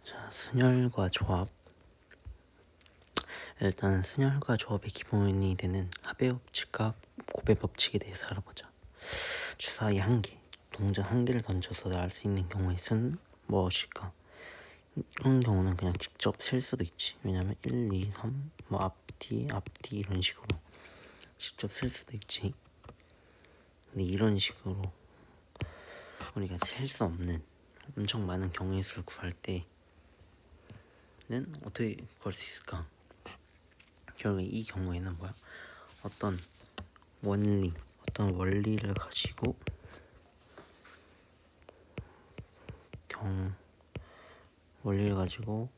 자, 순열과 조합. 일단 순열과 조합의 기본이 되는 합의 법칙과 곱의 법칙에 대해서 알아보자. 주사위 한 개, 동전 한 개를 던져서 나올 수 있는 경우의 수는 무엇일까? 이런 경우는 그냥 직접 셀 수도 있지. 왜냐면 1, 2, 3, 뭐 앞뒤 이런 식으로 직접 셀 수도 있지. 근데 이런 식으로 우리가 셀 수 없는 엄청 많은 경우의 수를 구할 때는 어떻게 구할 수 있을까? 결국 이 경우에는 뭐야? 어떤 원리를 가지고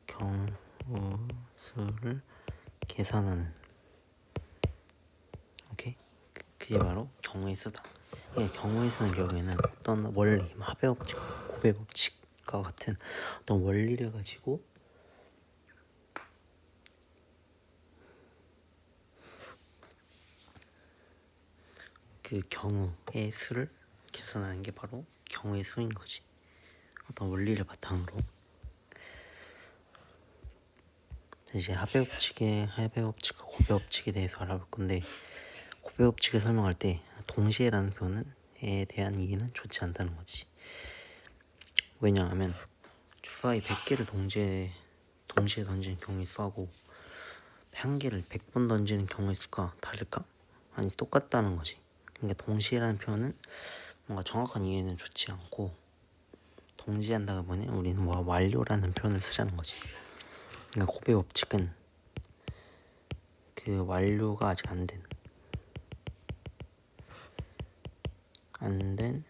경우수를 계산하는, 오케이? 그게 바로 경우의 수다. 이 경우의 수는 결국에는 어떤 원리, 합의 법칙, 곱의 법칙과 같은 어떤 원리를 가지고 그 경우의 수를 계산하는 게 바로 경우의 수인 거지. 어떤 원리를 바탕으로. 이제 합의 법칙과 곱의 법칙에 대해서 알아볼 건데, 곱의 법칙을 설명할 때 동시에라는 표현에 대한 이해는 좋지 않다는 거지. 왜냐하면 주사위 100개를 동시에 던지는 경우의 수하고 한 개를 100번 던지는 경우의 수가 다를까? 아니, 똑같다는 거지. 그러니까 동시에라는 표현은 뭔가 정확한 이해는 좋지 않고, 동시에 한다고 보니 우리는 완료라는 표현을 쓰자는 거지. 그러니까 곱의 법칙은 그 완료가 아직 안 된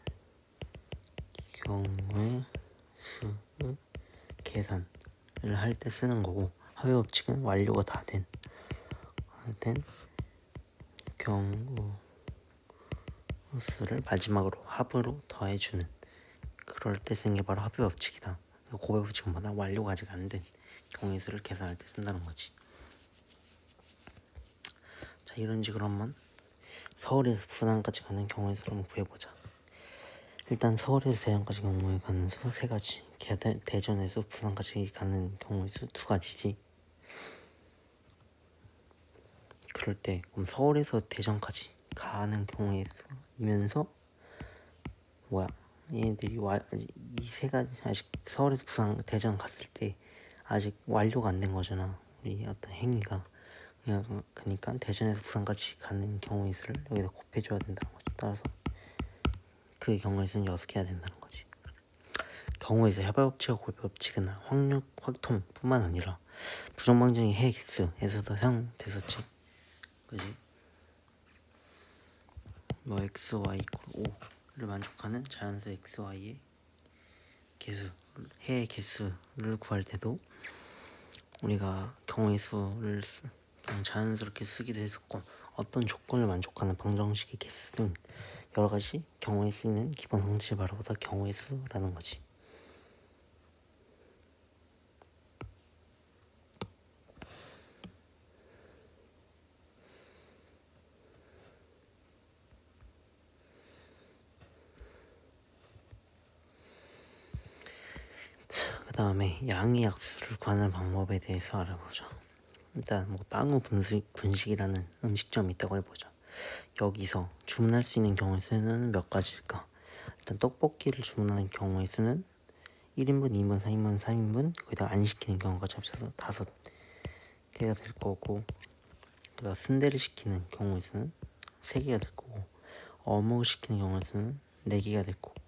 경우의 수의 계산을 할 때 쓰는 거고, 합의 법칙은 완료가 다 된 경우 수를 마지막으로 합으로 더해주는, 그럴 때 쓰는 게 바로 합의 법칙이다. 곱의 법칙은 뭐다? 완료가 아직 안 된 경우의 수를 계산할 때 쓴다는 거지. 자, 이런 식으로 한번 서울에서 부산까지 가는 경우의 수를 한번 구해보자. 일단 서울에서 대전까지 경우에 가는 수 3가지, 대전에서 부산까지 가는 경우의 수 2가지지. 그럴 때 그럼 서울에서 대전까지 가는 경우의 수이면서 얘네들이 이 3가지 아직 서울에서 부산 대전 갔을 때 아직 완료가 안 된 거잖아, 우리 어떤 행위가. 그러니까 대전에서 부산까지 가는 경우의 수를 여기다 곱해줘야 된다는 거지. 따라서 그 경우의 수는 6개 해야 된다는 거지. 경우의 수, 합의 법칙과 곱의 법칙은 확률, 확통뿐만 아니라 부정방정의 해 개수에서도 사용됐었지. 그지? x, y = 5를 만족하는 자연수 x, y의 해의 개수를 구할 때도 우리가 경우의 수를 그냥 자연스럽게 쓰기도 했었고, 어떤 조건을 만족하는 방정식의 개수 등 여러 가지 경우의 수는 기본 성질을 바라보다 경우의 수라는 거지. 그 다음에 양의 약수를 구하는 방법에 대해서 알아보자. 일단 땅우 분식이라는 음식점이 있다고 해보자. 여기서 주문할 수 있는 경우의 수는 몇 가지일까? 일단 떡볶이를 주문하는 경우의 수는 1인분, 2인분, 3인분, 3인분, 거기다가 안 시키는 경우까지 합쳐서 5개가 될 거고, 그다음 순대를 시키는 경우의 수는 3개가 될 거고, 어묵을 시키는 경우의 수는 4개가 될 거고,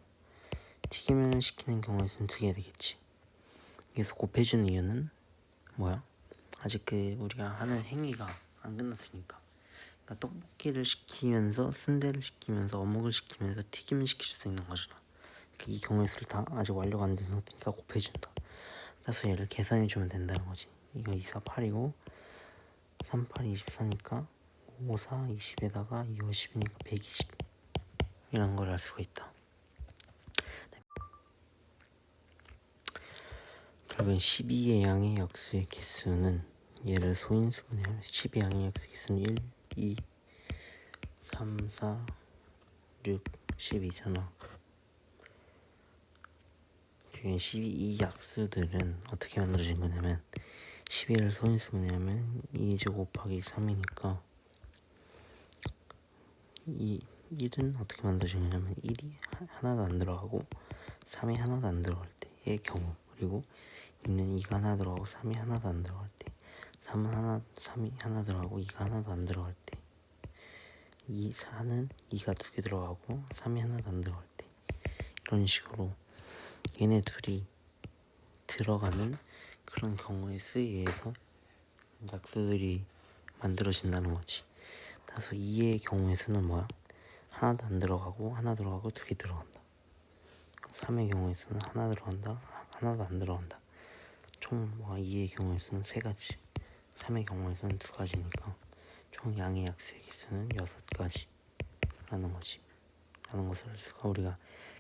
튀김을 시키는 경우의 수는 2개가 되겠지. 여기서 곱해주는 이유는 아직 우리가 하는 행위가 안 끝났으니까. 그러니까 떡볶이를 시키면서 순대를 시키면서 어묵을 시키면서 튀김을 시킬 수 있는 거잖아. 그러니까 이 경우의 수를 다 아직 완료가 안 된 상태니까 곱해준다. 따라서 얘를 계산해주면 된다는 거지. 이거 2, 4, 8이고 3, 8, 24니까 5, 4, 20에다가 2, 5, 10이니까 120 이런 걸 알 수가 있다. 결국엔 12의 양의 역수의 개수는, 얘를 소인수분해하면 12의 양의 역수의 개수는 1, 2, 3, 4, 6, 12잖아. 결국엔 12이 약수들은 어떻게 만들어진 거냐면 12를 소인수분해하면 2제곱 곱하기 3이니까 이 1은 어떻게 만들어진 거냐면 1이 하나도 안 들어가고 3이 하나도 안 들어갈 때의 경우, 그리고 2는 2가 하나 들어가고 3이 하나도 안 들어갈 때, 3이 하나 들어가고 2가 하나도 안 들어갈 때, 4는 2가 2개 들어가고 3이 하나도 안 들어갈 때, 이런 식으로 얘네 둘이 들어가는 그런 경우에 의해서 약수들이 만들어진다는 거지. 따라서 2의 경우에서는 뭐야? 하나도 안 들어가고 하나 들어가고 2개 들어간다. 3의 경우에서는 하나 들어간다, 하나도 안 들어간다. 총 2의 경우에서는 3가지, 3의 경우에서는 2가지니까 총 양의 약수의 개수는 6가지라는 거지. 라는 것을 우리가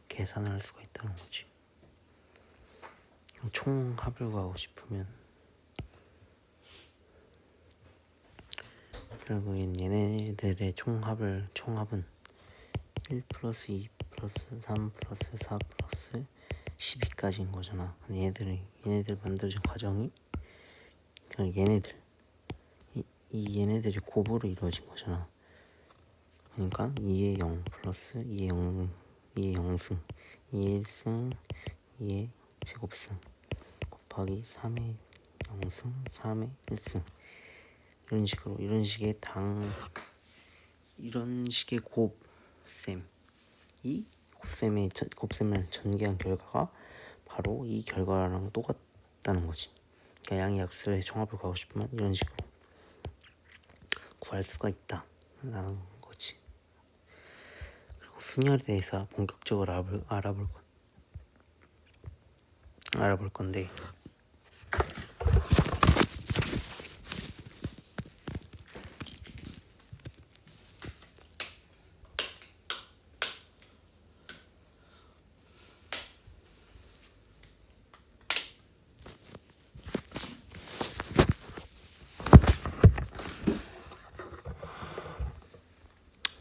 계산을 할 수가 있다는 거지. 총합을 구하고 싶으면 결국엔 얘네들의 총합은 1 플러스 2 플러스 3 플러스 4 플러스 12까지인 거잖아. 근데 얘네들 만들어진 과정이 그냥 얘네들이 곱으로 이루어진 거잖아. 그러니까 2의 0 플러스 2의 0승, 2의 1승, 2의 제곱승 곱하기 3의 0승, 3의 1승, 이런 식의 곱셈을 전개한 결과가 바로 이 결과랑 똑같다는 거지. 그러니까 양의 약수의 총합을 구하고 싶으면 이런 식으로 구할 수가 있다라는 거지. 그리고 순열에 대해서 본격적으로 알아볼 건데,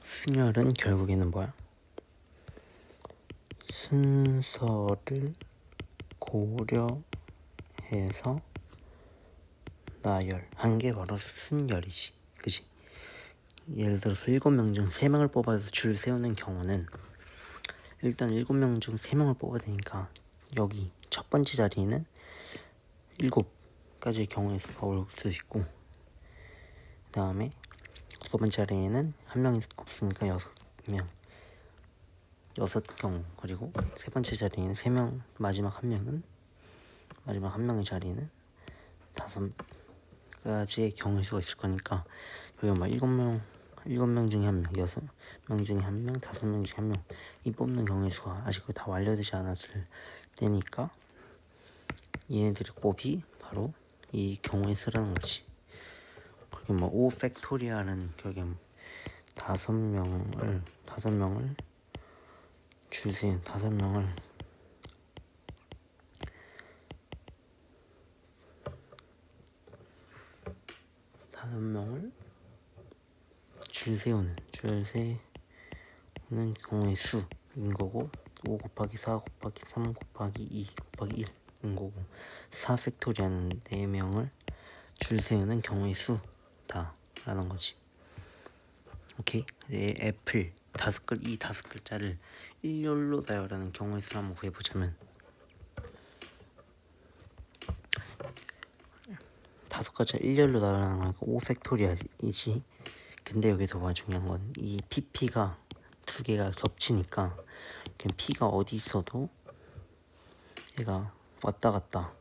순열은 결국에는 뭐야? 순서를 고려해서 나열한 게 바로 순열이지, 그지? 예를 들어서 7명 중 3명을 뽑아서 줄 세우는 경우는 일단 7명 중 3명을 뽑아야 되니까 여기 첫 번째 자리에는 7가지의 경우의 수가 올 수 있고, 그 다음에 두 번째 자리에는 한 명이 없으니까 6명, 6경우, 그리고 세 번째 자리에는 3명, 마지막 한 명의 자리에는 5가지의 경우의 수가 있을 거니까 여기 7명 중에 1명, 6명 중에 1명, 5명 중에 1명 이 뽑는 경우의 수가 아직 다 완료되지 않았을 때니까 얘네들의 곱이 바로 이 경우의 수라는 거지. 그리고 5 팩토리얼은 결국에 5명을 줄 세운 5명을 줄 세우는 경우의 수인 거고, 5 곱하기 4 곱하기 3 곱하기 2 곱하기 1인 거고, 4 팩토리얼은 4명을 줄 세우는 경우의 수다라는 거지. 오케이? 애플 이 5글자를 일렬로 나열하는 경우의 수를 한번 구해보자면 5글자 일렬로 나열하는 거니까 5 팩토리얼이지. 근데 여기서 뭐가 중요한 건 이 PP가 2개가 겹치니까 그냥 P가 어디 있어도 얘가 왔다 갔다,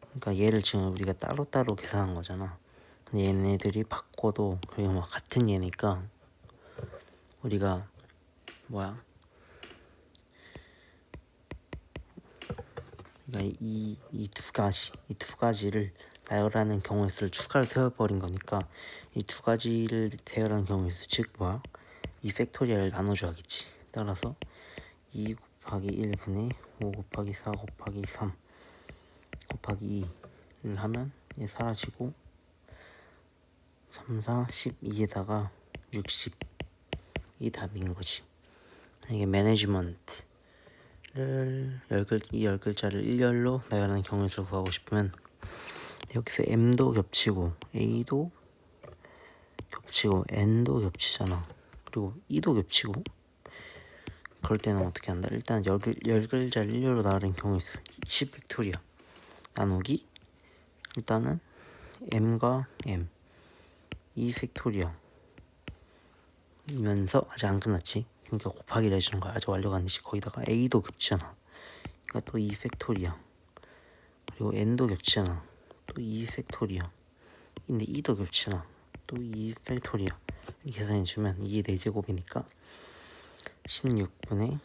그러니까 얘를 지금 우리가 따로따로 계산한 거잖아. 근데 얘네들이 바꿔도 그냥 같은 얘니까 우리가 그러니까 이 두 가지를 나열하는 경우의 수를 추가로 세워버린 거니까 이 2가지를 대열하는 경우의 수, 즉 2 팩토리얼을 나눠줘야겠지. 따라서 2 곱하기 1분의 5 곱하기 4 곱하기 3 곱하기 2를 하면 얘 사라지고 3, 4, 12에다가 60이 답인 거지. 이게 매니지먼트를 이 열글자를 일렬로 나열하는 경우의 수를 구하고 싶으면 여기서 m도 겹치고 a도 겹치고 n도 겹치잖아. 그리고 e도 겹치고. 그럴 때는 어떻게 한다? 일단 열글자를 일렬로 나열하는 경우의 수 10팩토리아 나누기 일단은 m과 m 2팩토리아 이면서 아직 안 끝났지. 그러니까 곱하기를 해주는 거야. 아직 완료가 안 되지. 거기다가 a도 겹치잖아. 그러니까 또 2팩토리아 그리고 n도 겹치잖아. 또 2팩토리아 근데 e도 겹치잖아. 또 2팩토리아 이렇게 계산해주면 이게 4제곱이니까 16분의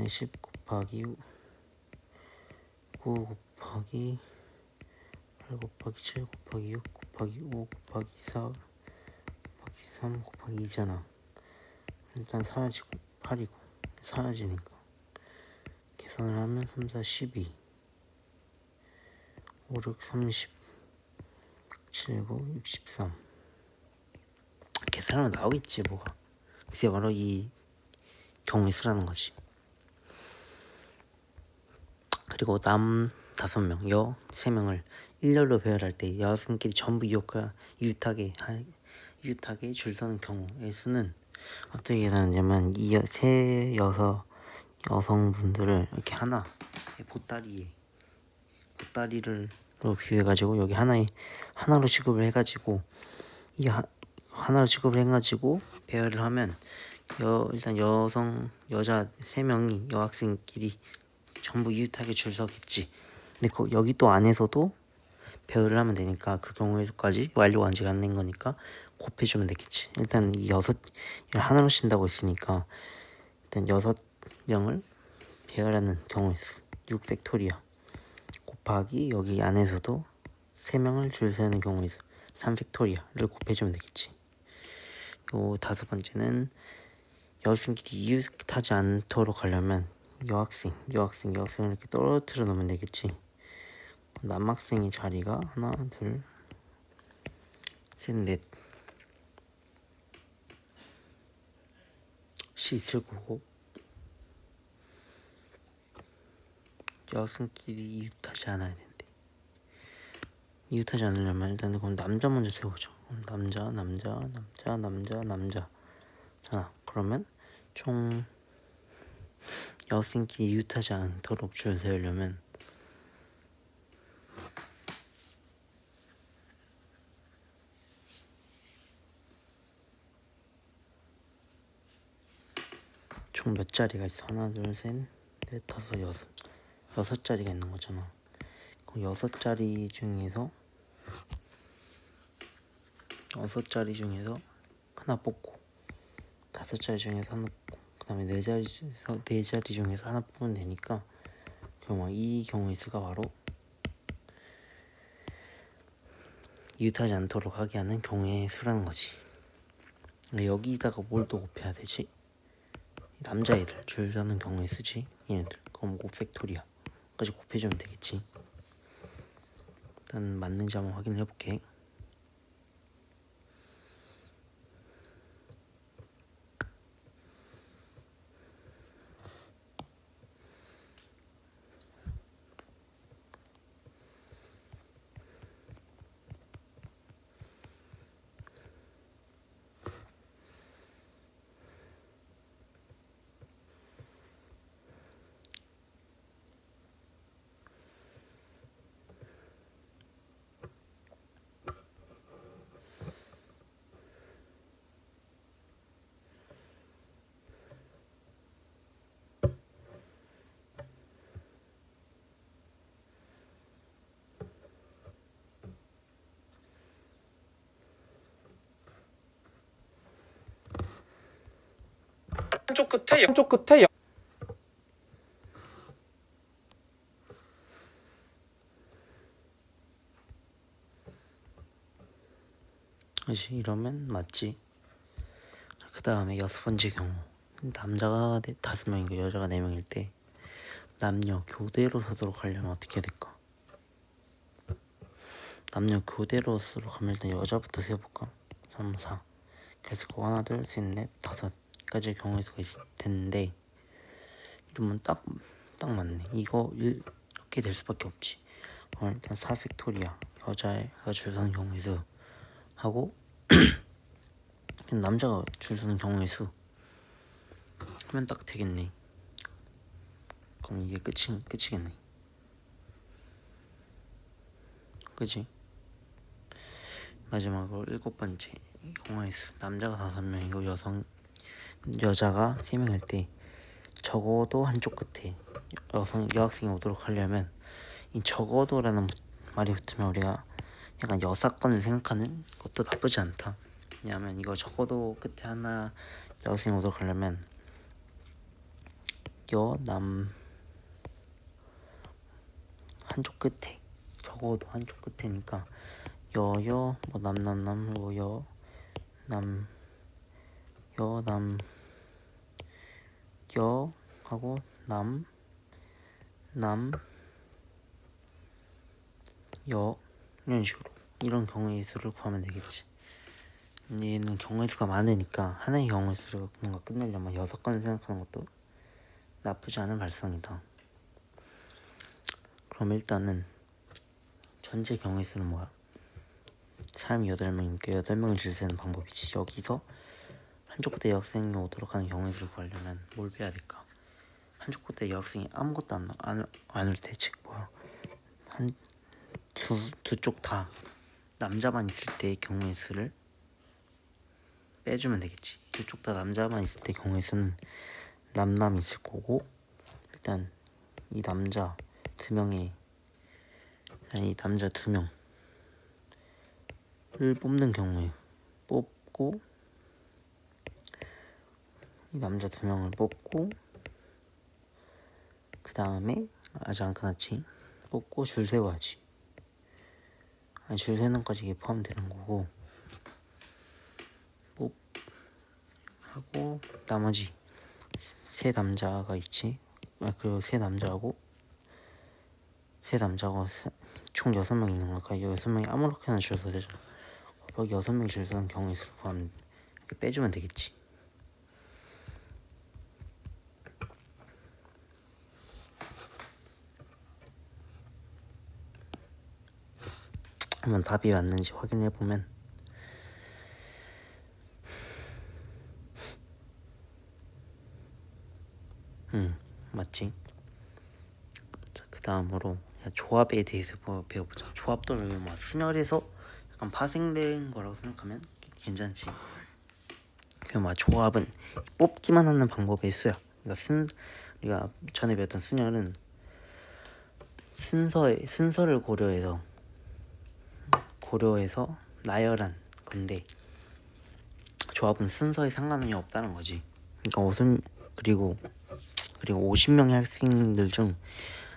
10 곱하기 9 곱하기 8 곱하기 7 곱하기 6 곱하기 5 곱하기 4 곱하기 3 곱하기 2잖아. 일단 사라지고 8이고 사라지니까 계산을 하면 3, 4, 12 5, 6, 30 7, 9, 63 계산하면 나오겠지 뭐가. 그게 바로 이 경우의 수라는 거지. 그리고 남 5명, 여 3명을 일렬로 배열할 때 여학생끼리 전부 이웃하게 줄 서는 경우의 수는 어떻게 계산하냐면 이 세 여성분들을 이렇게 하나 보따리를 비유해가지고 여기 하나로 취급을 해가지고 하나로 취급을 해가지고 배열을 하면 일단 여자 3명이 여학생끼리 전부 이웃하게 줄 서겠지. 근데 여기 또 안에서도 배열을 하면 되니까 그 경우에까지 완료가 아직 안 된 거니까 곱해주면 되겠지. 일단 이 하나로 쉰다고 했으니까 일단 6명을 배열하는 경우의 수 6팩토리아 곱하기 여기 안에서도 3명을 줄 서는 경우의 수 3팩토리아를 곱해주면 되겠지. 요 5번째는 여학생끼리 이웃하지 않도록 하려면 여학생을 이렇게 떨어뜨려 놓으면 되겠지. 남학생의 자리가 하나, 둘, 셋, 넷이 있을 거고 여학생끼리 이웃하지 않아야 된대. 이웃하지 않으려면 일단 그럼 남자 먼저 세우죠. 남자 자, 그러면 총 여학생끼리 이웃하지 않도록 줄 세우려면 총 몇 자리가 있어? 하나, 둘, 셋, 넷, 다섯, 여섯 자리가 있는 거잖아. 그럼 여섯 자리 중에서 하나 뽑고 5자리 중에서 하나 뽑고 그 다음에 4자리 중에서 하나 뽑으면 되니까 이 경우의 수가 바로 이웃하지 않도록 하게 하는 경우의 수라는 거지. 여기다가 뭘 또 곱해야 되지? 남자애들 줄 서는 경우의 수지. 얘네들 그럼 5팩토리아까지 곱해주면 되겠지. 일단 맞는지 한번 확인을 해볼게. 한쪽 끝에 그렇지. 이러면 맞지. 그 다음에 6번째 경우 남자가 5명이고 여자가 4명일 때 남녀 교대로 서도록 하려면 어떻게 해야 될까? 남녀 교대로 서도록 하면 일단 여자부터 세어볼까? 3, 4 그래서 하나, 둘, 셋, 넷, 5까지의 경우의 수가 있을 텐데 이러면 딱 맞네. 이렇게 될 수밖에 없지. 일단 4팩토리아 여자가 줄 서는 경우의 수 하고 남자가 줄 서는 경우의 수 하면 딱 되겠네. 그럼 이게 끝이겠네. 그치? 마지막으로 7번째 경우의 수. 남자가 5명이고 여자가 3명일 때 적어도 한쪽 끝에 여학생이 오도록 하려면 이 적어도라는 말이 붙으면 우리가 약간 여사건을 생각하는 것도 나쁘지 않다. 왜냐하면 이거 적어도 끝에 하나 여학생이 오도록 하려면 남 한쪽 끝에 적어도 한쪽 끝에니까 뭐 남남남 뭐 여 하고 여 이런 식으로 이런 경우의 수를 구하면 되겠지. 얘는 경우의 수가 많으니까 하나의 경우의 수를 뭔가 끝내려면 6건을 생각하는 것도 나쁘지 않은 발상이다. 그럼 일단은 전체 경우의 수는 뭐야? 사람이 8명이니까 8명을 줄 수 있는 방법이지. 여기서 한쪽 끝에 여학생이 오도록 하는 경우의 수를 구하려면 뭘 빼야 될까? 한쪽 끝에 여학생이 아무것도 안 올 때, 즉 뭐야? 두 쪽 다 남자만 있을 때의 경우의 수를 빼주면 되겠지. 두 쪽 다 남자만 있을 때 경우의 수는 남남이 있을 거고, 일단 이 남자 2명을 뽑는 경우에 뽑고 이 남자 2명을 뽑고 그 다음에 아직 안 끝났지. 뽑고 줄 세워야지. 줄 세는 것까지 이게 포함되는 거고, 하고 나머지 세 남자가 있지. 그리고 세 남자하고 총 6명 있는 거니까 이 6명이 아무렇게나 줄 서도 되잖아. 6명이 줄 서는 경우의 수를 구하면 이렇게 빼주면 되겠지. 한번 답이 맞는지 확인해보면 맞지? 자, 그 다음으로 조합에 대해서 배워보자. 조합도 뭐 순열에서 약간 파생된 거라고 생각하면 괜찮지. 그럼 조합은 뽑기만 하는 방법의 수야. 그러니까 우리가 전에 배웠던 순열은 순서를 고려해서 나열한 건데, 조합은 순서에 상관이 없다는 거지. 그러니까 그리고 50명의 학생들 중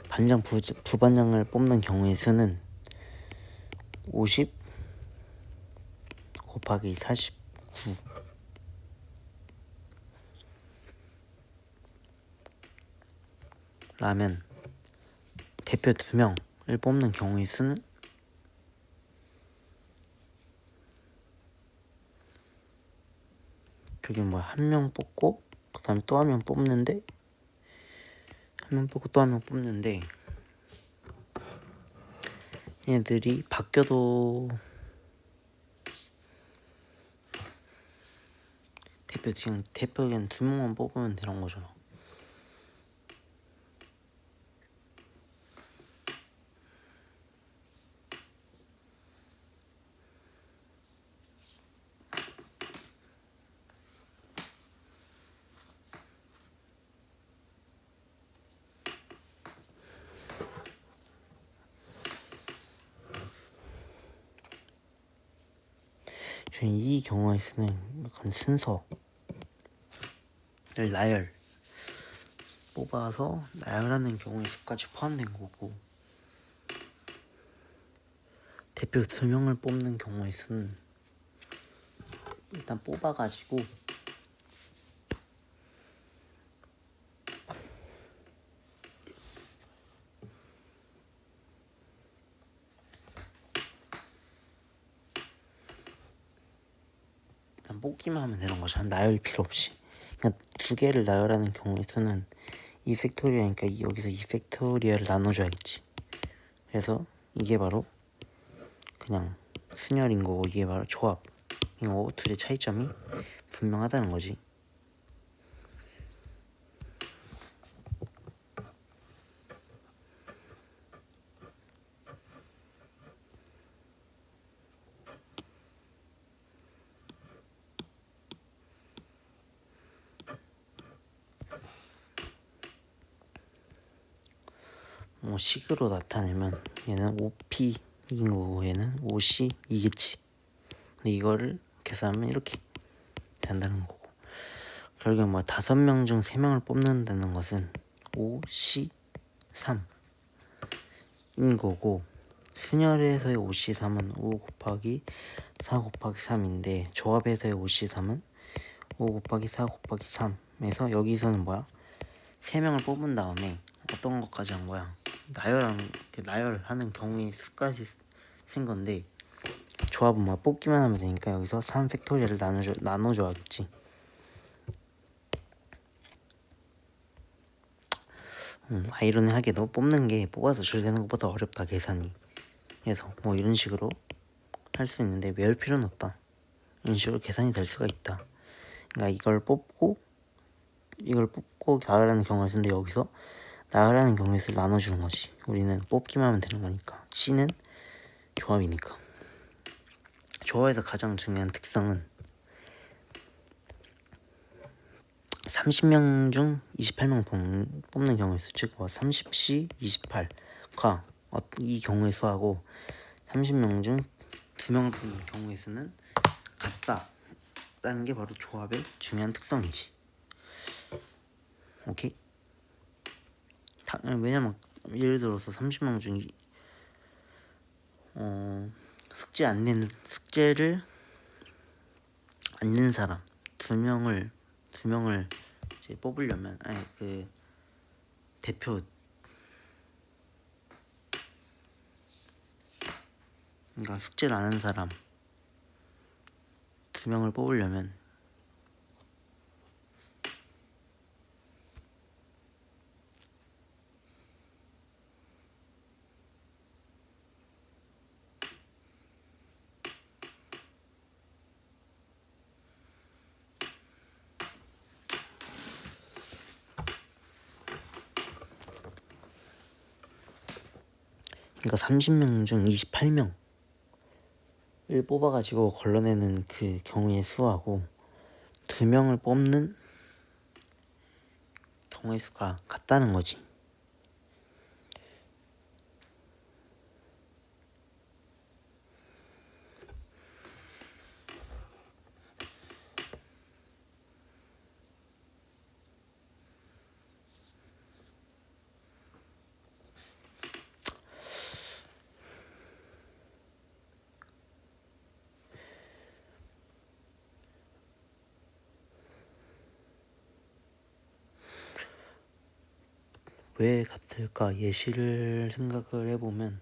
반장 부반장을 뽑는 경우의 수는 50 곱하기 49 라면 대표 2명을 뽑는 경우의 수는 저기 뭐야, 1명 뽑고 그 다음에 또 1명 뽑는데 1명 뽑고 또 1명 뽑는데 얘네들이 바뀌어도 대표 그냥 2명만 뽑으면 되는 거잖아. 이 경우의 수는 약간 순서를 뽑아서 나열하는 경우의 수까지 포함된 거고, 대표 2명을 뽑는 경우의 수는 일단 뽑아가지고 그냥 뽑기만 하면 되는 거잖아. 나열 필요 없이. 그냥 2개를 나열하는 경우의 수는 2 팩토리얼이니까 여기서 2 팩토리얼을 나눠줘야겠지. 그래서 이게 바로 그냥 순열인 거고 이게 바로 조합인 거고 둘의 차이점이 분명하다는 거지. 뭐 식으로 나타내면 얘는 OP인 거고 얘는 OC이겠지. 근데 이거를 계산하면 이렇게 된다는 거고 결국에 뭐 5명 중 3명을 뽑는다는 것은 OC3인 거고 순열에서의 OC3은 5 곱하기 4 곱하기 3인데 조합에서의 OC3은 5 곱하기 4 곱하기 3에서 여기서는 뭐야? 3명을 뽑은 다음에 어떤 것까지 한 거야? 나열하는 경우의 수까지 센 건데 조합은 뭐 뽑기만 하면 되니까 여기서 3 팩토리얼을 나눠줘야겠지. 아이러니하게도 뽑는 게 뽑아서 줄 세는 것보다 어렵다 계산이. 그래서 뭐 이런 식으로 할 수 있는데 외울 필요는 없다. 이런 식으로 계산이 될 수가 있다. 그러니까 이걸 뽑고 나열하는 경우가 있는데 여기서 나열하는 경우의 수를 나눠주는 거지. 우리는 뽑기만 하면 되는 거니까. C는 조합이니까. 조합에서 가장 중요한 특성은 30명 중 28명 뽑는 경우의 수, 즉 30C 28과 이 경우의 수하고 30명 중 2명을 뽑는 경우의 수는 같다라는 게 바로 조합의 중요한 특성이지. 오케이? 왜냐면 예를 들어서 30명 중 숙제를 안 낸 사람 2명을 이제 뽑으려면 대표 그러니까 숙제를 안 한 사람 2명을 뽑으려면 그러니까 30명 중 28명을 뽑아가지고 걸러내는 그 경우의 수하고 2명을 뽑는 경우의 수가 같다는 거지. 왜 같을까? 예시를 생각을 해보면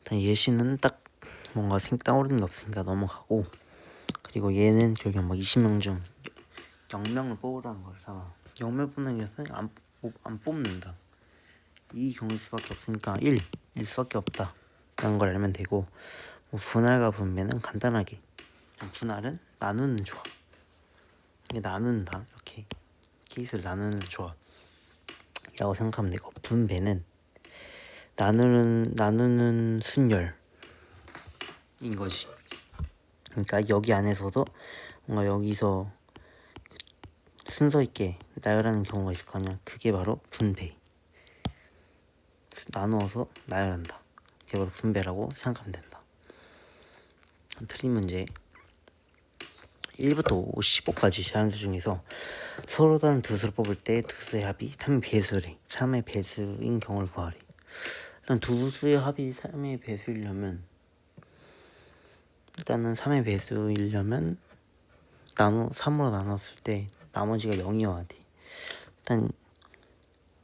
일단 예시는 딱 뭔가 떠오르는 게 없으니까 넘어가고, 그리고 얘는 결국 20명 중 0명을 뽑으라는 거잖아. 0명 뽑는 것은 안 뽑는다. 이 경우일 수밖에 없으니까 1일 수밖에 없다 라는 걸 알면 되고, 분할과 분배는 간단하게 분할은 나누는 조합, 나눈다 이렇게 케이스를 나누는 조합이라고 생각하면 되고, 분배는 나누는 순열인 거지. 그러니까 여기 안에서도 뭔가 여기서 순서 있게 나열하는 경우가 있을 거 아니야. 그게 바로 분배. 나누어서 나열한다. 그게 바로 분배라고 생각하면 된다. 틀린 문제 1부터 15까지 자연수 중에서 서로 다른 두 수를 뽑을 때 두 수의 합이 3의 배수래. 3의 배수인 경우를 구하래. 일단 두 수의 합이 3의 배수이려면 일단은 3의 배수이려면 3으로 나눴을 때 나머지가 0이어야 돼. 일단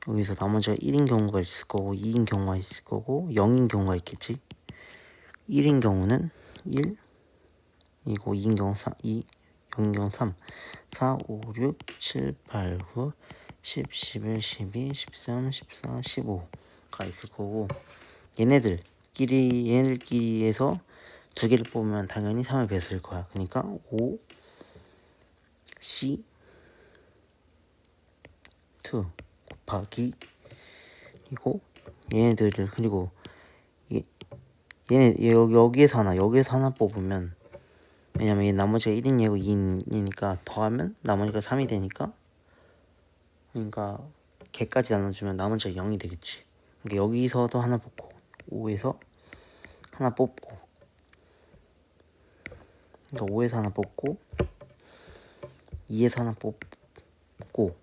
여기서 나머지가 1인 경우가 있을 거고 2인 경우가 있을 거고 0인 경우가 있겠지. 1인 경우는 1 이고 2인 경우 4, 2, 0인 경우 3, 4, 5, 6, 7, 8, 9, 10, 11, 12, 13, 14, 15가 있을 거고 얘네들끼리에서 두 개를 뽑으면 당연히 3의 배수일 거야. 그러니까 5, C, 2 곱하기 이고 얘네들을 그리고 얘네 여기에서 하나 뽑으면 왜냐면 얘 나머지가 1인 얘고 2인이니까 더하면 나머지가 3이 되니까 그러니까 걔까지 나눠주면 나머지가 0이 되겠지. 그러니까 여기서도 하나 뽑고 5에서 하나 뽑고 그러니까 5에서 하나 뽑고 2에서 하나 뽑고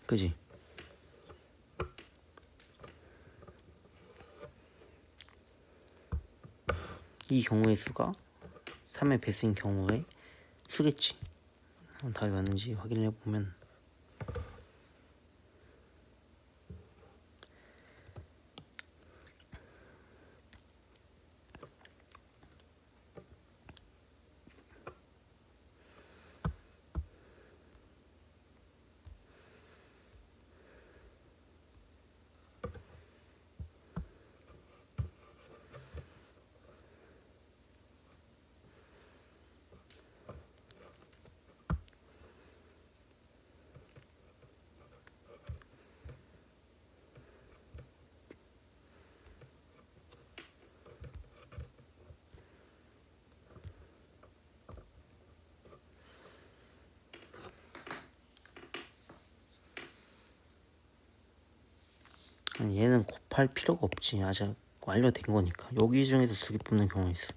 그지? 이 경우의 수가 3의 배수인 경우의 수겠지. 답이 맞는지 확인을 해보면 얘는 곱할 필요가 없지. 아직 완료된 거니까. 여기 중에서 두 개 뽑는 경우가 있어.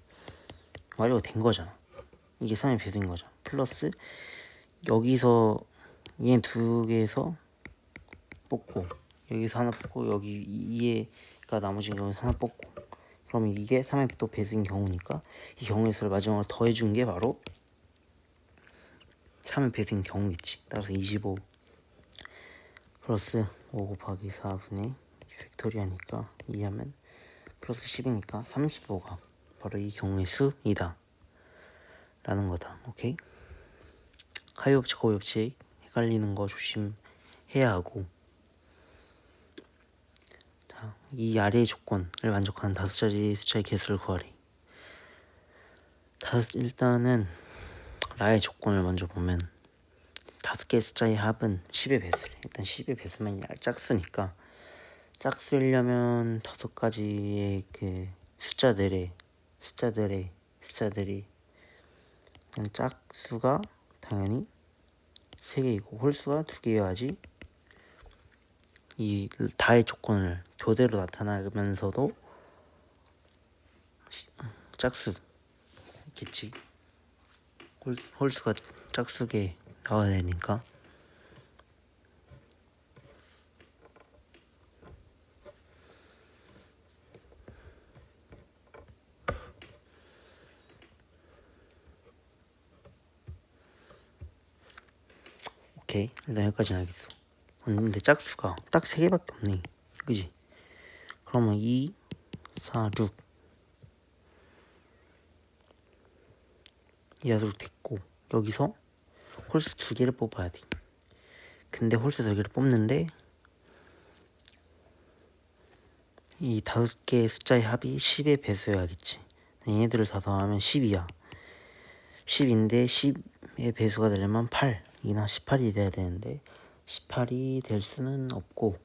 완료가 된 거잖아. 이게 3의 배수인 거잖아. 플러스 여기서 얘 두 개에서 뽑고 여기서 하나 뽑고 여기 2가 나머진 경우에서 하나 뽑고 그러면 이게 3의 또 배수인 경우니까 이 경우의 수를 마지막으로 더해준 게 바로 3의 배수인 경우겠지. 따라서 25 플러스 5 곱하기 4분의 팩토리하니까 2하면 플러스 10이니까 35가 바로 이 경우의 수이다 라는 거다. 오케이? 하이법칙 고이법칙 헷갈리는 거 조심해야 하고 자, 이 아래의 조건을 만족하는 5자리 숫자의 개수를 구하래. 일단은 라의 조건을 먼저 보면 5개의 숫자의 합은 10의 배수래. 일단 10의 배수만 짝수니까 짝수이려면 5가지의 그 숫자들이 그냥 짝수가 당연히 3개이고 홀수가 2개여야지 이 다의 조건을 교대로 나타나면서도 짝수겠지. 홀수가 짝수게 나와야 되니까 오케이. 일단 여기까지는 알겠어. 근데 짝수가 딱 3개밖에 없네. 그지? 그러면 2, 4, 6 2, 4, 6 됐고 여기서 홀수 2개를 뽑아야 돼. 근데 홀수 2개를 뽑는데 이 5개의 숫자의 합이 10의 배수여야겠지. 얘네들을 다 더하면 10이야. 10인데 10의 배수가 되려면 8이나 18이 돼야 되는데 18이 될 수는 없고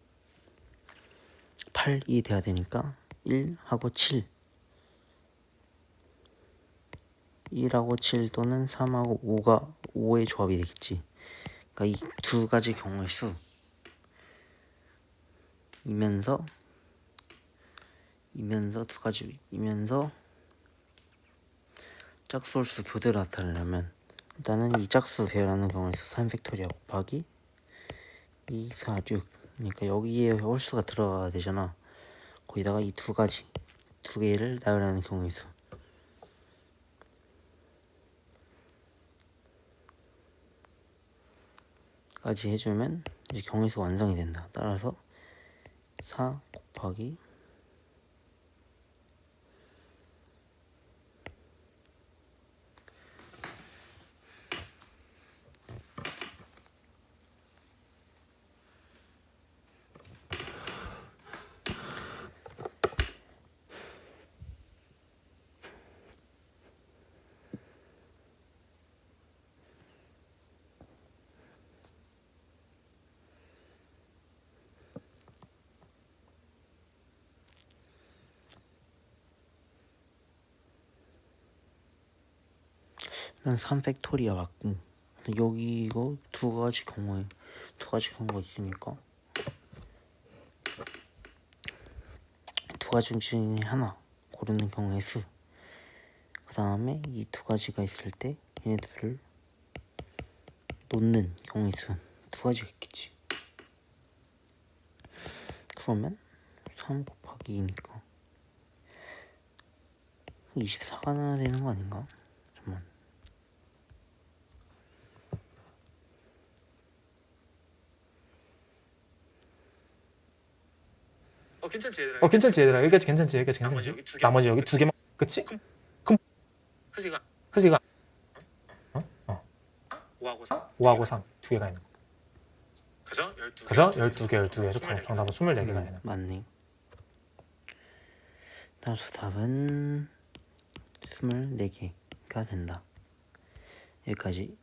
8이 돼야 되니까 1하고 7 1하고 7 또는 3하고 5가 5의 조합이 되겠지. 그러니까 이 두 가지 경우의 수이면서 두 가지이면서 짝수 홀수 교대로 나타내려면 일단은 이 짝수 배열하는 경우에서 3팩토리아 곱하기 2, 4, 6 그러니까 여기에 홀수가 들어가야 되잖아. 거기다가 이 두 가지, 두 개를 나열하는 경우의 수. 까지 해주면 이제 경우의 수 완성이 된다. 따라서 4 곱하기 는 3팩토리아 맞고, 여기 이거 두 가지 경우가 있으니까 두 가지 중에 하나 고르는 경우의 수. 그 다음에 이 두 가지가 있을 때 얘네들을 놓는 경우의 수. 두 가지가 있겠지. 그러면 3 곱하기 2니까 24가 나와야 되는 거 아닌가? 잠깐만. 괜찮지 얘들아. 괜찮지 얘들아. 여기까지 괜찮지. 여기까지 나머지 괜찮지. 여기 두 개. 나머지 여기 두 개만. 그치? 흐지가 흐지가 5하고 3. 5하고 3 두 개가 있는 거. 그죠? 12개. 그래서 12개 정답은 24개가 되는 거. 맞네. 따라서 답은 24개가 된다. 여기까지